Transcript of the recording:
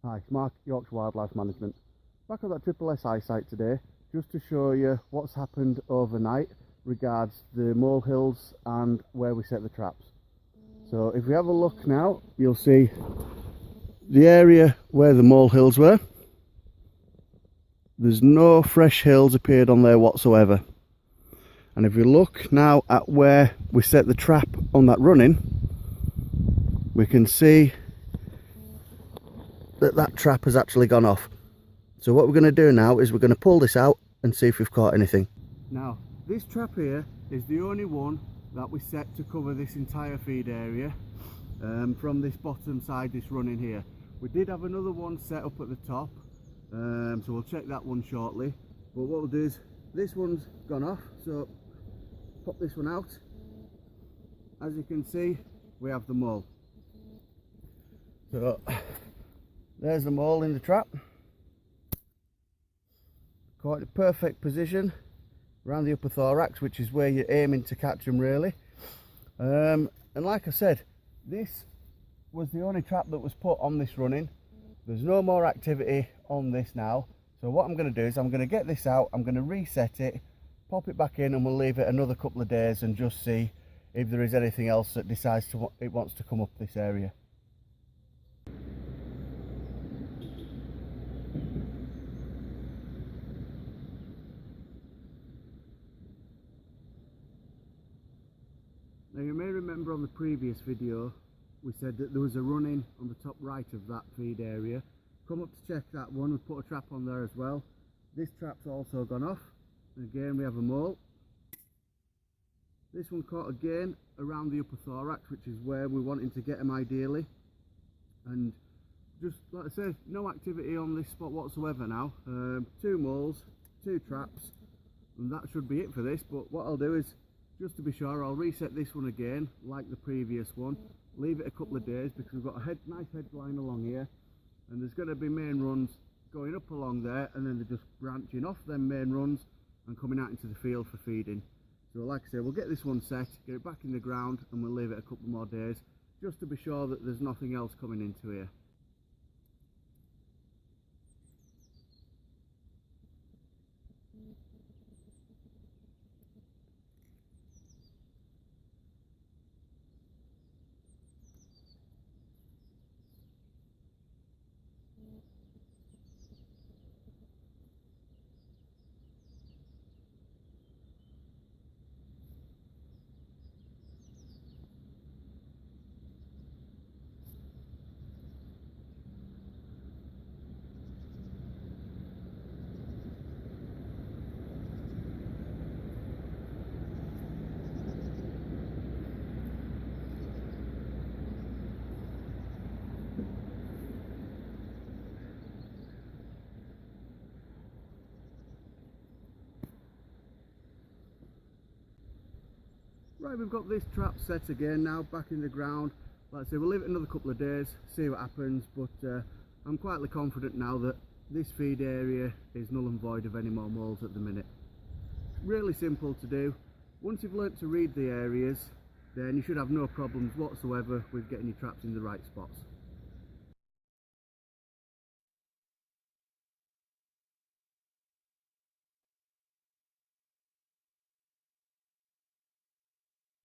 Hi, it's Mark, Yorkshire Wildlife Management. Back at that SSSI site today, just to show you what's happened overnight regards the molehills and where we set the traps. So if we have a look now, you'll see the area where the molehills were. There's no fresh hills appeared on there whatsoever. And if we look now at where we set the trap on that running, we can see that trap has actually gone off. So what we're going to do now is we're going to pull this out and see if we've caught anything. Now this trap here is the only one that we set to cover this entire feed area from this bottom side, this running here. We did have another one set up at the top, so we'll check that one shortly. But what we'll do is, this one's gone off, so pop this one out. As you can see, we have the mole. So there's the mole in the trap. Quite a perfect position around the upper thorax, which is where you're aiming to catch them really. And like I said, this was the only trap that was put on this running. There's no more activity on this now. So what I'm going to do is I'm going to get this out, I'm going to reset it, pop it back in, and we'll leave it another couple of days and just see if there is anything else that decides it wants to come up this area. Now you may remember on the previous video we said that there was a running on the top right of that feed area. Come up to check that one, we put a trap on there as well. This trap's also gone off. Again we have a mole. This one caught again around the upper thorax, which is where we're wanting to get them ideally. And just like I said, no activity on this spot whatsoever now. 2 moles, 2 traps, and that should be it for this. But what I'll do is, just to be sure, I'll reset this one again like the previous one, leave it a couple of days because we've got a nice headline along here, and there's going to be main runs going up along there, and then they're just branching off them main runs and coming out into the field for feeding. So like I say, we'll get this one set, get it back in the ground, and we'll leave it a couple more days just to be sure that there's nothing else coming into here. Right, we've got this trap set again now, back in the ground. Like I say, we'll leave it another couple of days, see what happens, but I'm quietly confident now that this feed area is null and void of any more moles at the minute. Really simple to do. Once you've learnt to read the areas, then you should have no problems whatsoever with getting your traps in the right spots.